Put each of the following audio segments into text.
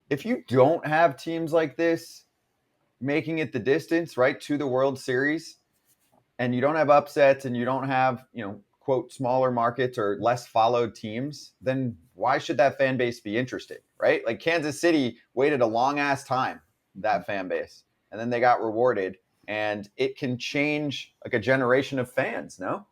if you don't have teams like this making it the distance, right, to the World Series, and you don't have upsets and you don't have, quote, smaller markets or less followed teams, then why should that fan base be interested, right? Like Kansas City waited a long ass time, that fan base, and then they got rewarded, and it can change like a generation of fans, no?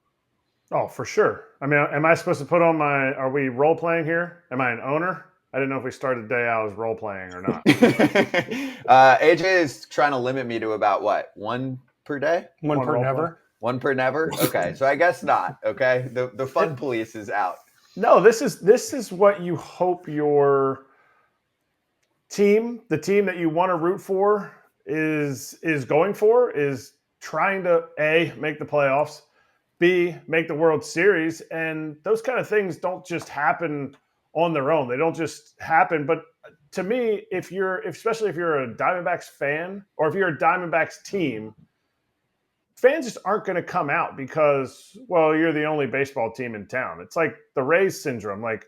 Oh, for sure. I mean, am I supposed to put on my? Are we role playing here? Am I an owner? I didn't know if we started the day out as role playing or not. AJ is trying to limit me to about what, one per day? One One per role play. never. One per never? Okay, so I guess not. Okay, the fun police is out. No, this is what you hope your team, the team that you want to root for, is going for, is trying to A, make the playoffs, B, make the World Series. And those kind of things don't just happen on their own. They don't just happen. But to me, especially if you're a Diamondbacks fan or if you're a Diamondbacks team, fans just aren't going to come out because, well, you're the only baseball team in town. It's like the Rays syndrome. Like,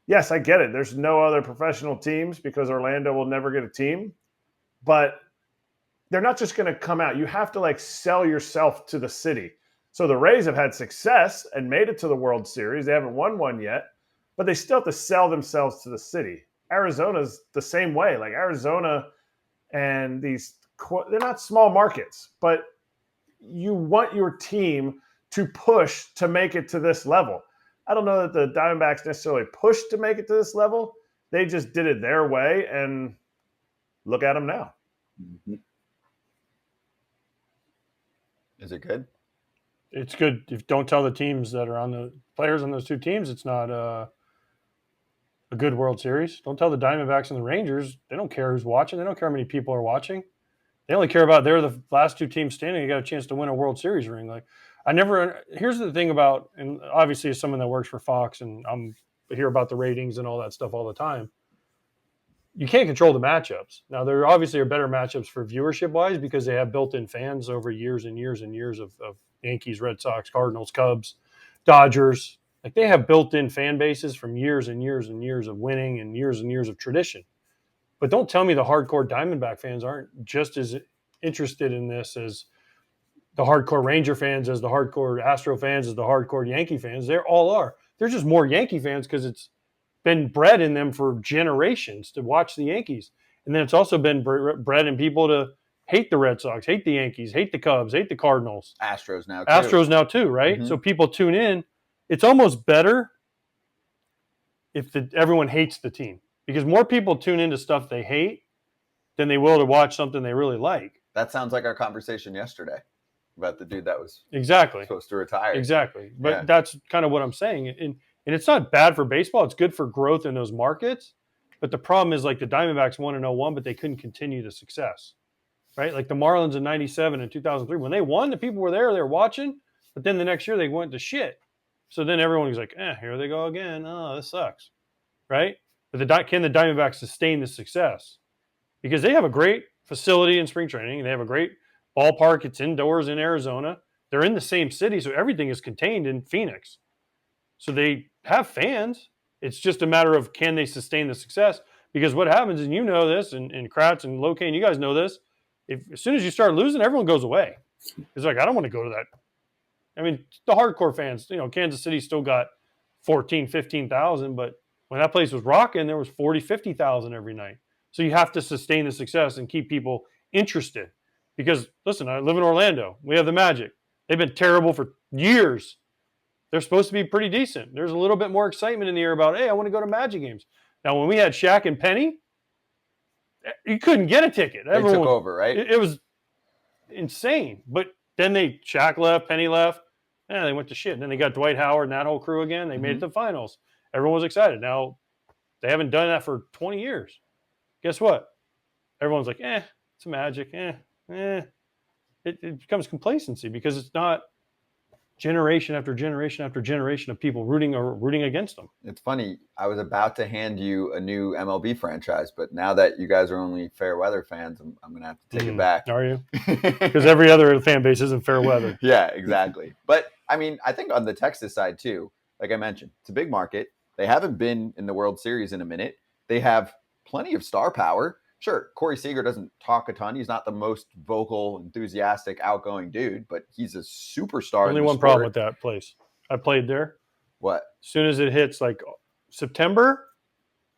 yes, I get it. There's no other professional teams because Orlando will never get a team, but they're not just going to come out. You have to like sell yourself to the city. So the Rays have had success and made it to the World Series. They haven't won one yet, but they still have to sell themselves to the city. Arizona's the same way. Like Arizona and they're not small markets, but you want your team to push to make it to this level. I don't know that the Diamondbacks necessarily pushed to make it to this level. They just did it their way, and look at them now. Mm-hmm. Is it good? It's good. If don't tell the teams that are on the players on those two teams, it's not a good World Series. Don't tell the Diamondbacks and the Rangers. They don't care who's watching. They don't care how many people are watching. They only care about they're the last two teams standing. You got a chance to win a World Series ring. Like here's the thing about, and obviously as someone that works for Fox and I hear about the ratings and all that stuff all the time. You can't control the matchups. Now there obviously are better matchups for viewership wise because they have built-in fans over years and years and years of Yankees, Red Sox, Cardinals, Cubs, Dodgers. Like they have built-in fan bases from years and years and years of winning and years of tradition. But don't tell me the hardcore Diamondback fans aren't just as interested in this as the hardcore Ranger fans, as the hardcore Astro fans, as the hardcore Yankee fans. They all are. They're just more Yankee fans because it's been bred in them for generations to watch the Yankees. And then it's also been bred in people to hate the Red Sox, hate the Yankees, hate the Cubs, hate the Cardinals. Astros now too, right? Mm-hmm. So people tune in. It's almost better if everyone hates the team. Because more people tune into stuff they hate than they will to watch something they really like. That sounds like our conversation yesterday about the dude that was supposed to retire. Exactly. But that's kind of what I'm saying. And it's not bad for baseball. It's good for growth in those markets. But the problem is like the Diamondbacks won in 01, but they couldn't continue the success. Right? Like the Marlins in 97 and 2003. When they won, the people were there, they were watching. But then the next year they went to shit. So then everyone was like, here they go again. Oh, this sucks. Right? But can the Diamondbacks sustain the success? Because they have a great facility in spring training. They have a great ballpark. It's indoors in Arizona. They're in the same city, so everything is contained in Phoenix. So they have fans. It's just a matter of can they sustain the success? Because what happens, and you know this, and Kratz and Locane, you guys know this, as soon as you start losing, everyone goes away. It's like, I don't want to go to that. I mean, the hardcore fans, Kansas City still got 14, 15,000, but when that place was rocking, there was 40, 50,000 every night. So you have to sustain the success and keep people interested. Because, listen, I live in Orlando. We have the Magic. They've been terrible for years. They're supposed to be pretty decent. There's a little bit more excitement in the air about, hey, I want to go to Magic games. Now, when we had Shaq and Penny, you couldn't get a ticket. Everyone took over, right? It was insane. But then Shaq left, Penny left. They went to shit. And then they got Dwight Howard and that whole crew again. They made it to the finals. Everyone was excited. Now, they haven't done that for 20 years. Guess what? Everyone's like, it's Magic. It becomes complacency because it's not generation after generation after generation of people rooting against them. It's funny. I was about to hand you a new MLB franchise, but now that you guys are only fair weather fans, I'm going to have to take it back. Are you? Because every other fan base isn't fair weather. Yeah, exactly. But, I mean, I think on the Texas side, too, like I mentioned, it's a big market. They haven't been in the World Series in a minute. They have plenty of star power. Sure, Corey Seager doesn't talk a ton. He's not the most vocal, enthusiastic, outgoing dude, but he's a superstar. Only in the one problem sport. with that place. I played there. What? As soon as it hits like September,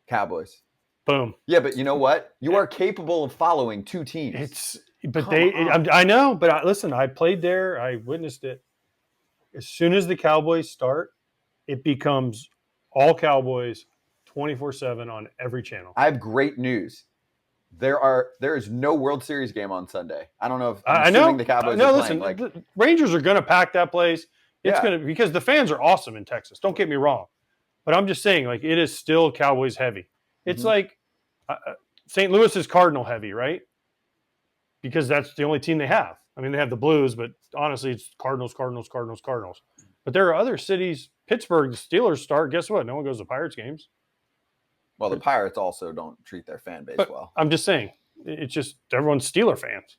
Cowboys. boom. Yeah, but you know what? You are capable of following two teams. I know, but listen, I played there. I witnessed it. As soon as the Cowboys start, it becomes all Cowboys 24/7 on every channel. I have great news. There is no World Series game on Sunday. I don't know if I assuming know the Cowboys no, are listen, playing. the Rangers are going to pack that place. It's Yeah. going to because the fans are awesome in Texas. Don't get me wrong, but I'm just saying, like, it is still Cowboys heavy. It's like St. Louis is Cardinal heavy, right? Because that's the only team they have. I mean, they have the Blues, but honestly, it's Cardinals. But there are other cities. Pittsburgh, the Steelers start. Guess what? No one goes to Pirates games. Well, the Pirates also don't treat their fan base But well. I'm just saying, it's just everyone's Steeler fans.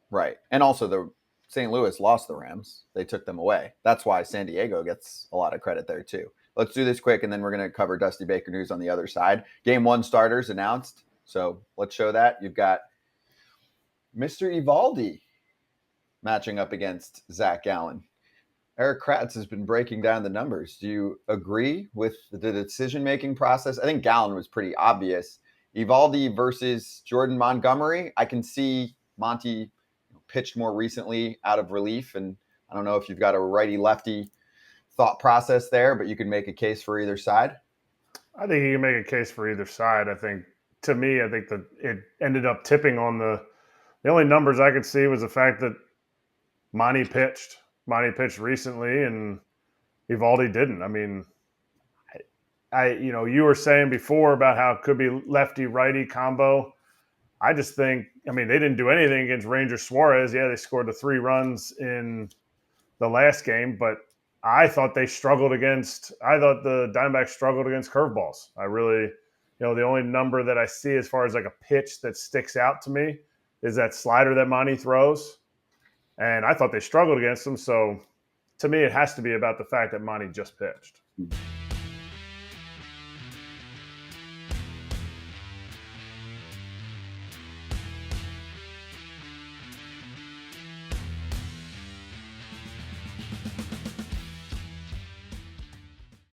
Right. And also the St. Louis lost the Rams. They took them away. That's why San Diego gets a lot of credit there too. Let's do this quick, and then we're going to cover Dusty Baker news on the other side. Game 1 starters announced. So let's show that. You've got Mr. Eovaldi matching up against Zac Gallen. Eric Kratz has been breaking down the numbers. Do you agree with the decision-making process? I think Gallen was pretty obvious. Eovaldi versus Jordan Montgomery. I can see Monty pitched more recently out of relief, and I don't know if you've got a righty-lefty thought process there, but you can make a case for either side. I think you can make a case for either side. I think that it ended up tipping on the only numbers I could see was the fact that Monty pitched recently and Eovaldi didn't. I mean, you were saying before about how it could be lefty-righty combo. I just think, they didn't do anything against Ranger Suarez. Yeah, they scored the 3 runs in the last game, but I thought the Diamondbacks struggled against curveballs. I really, the only number that I see as far as like a pitch that sticks out to me is that slider that Monty throws. And I thought they struggled against them. So to me, it has to be about the fact that Monty just pitched.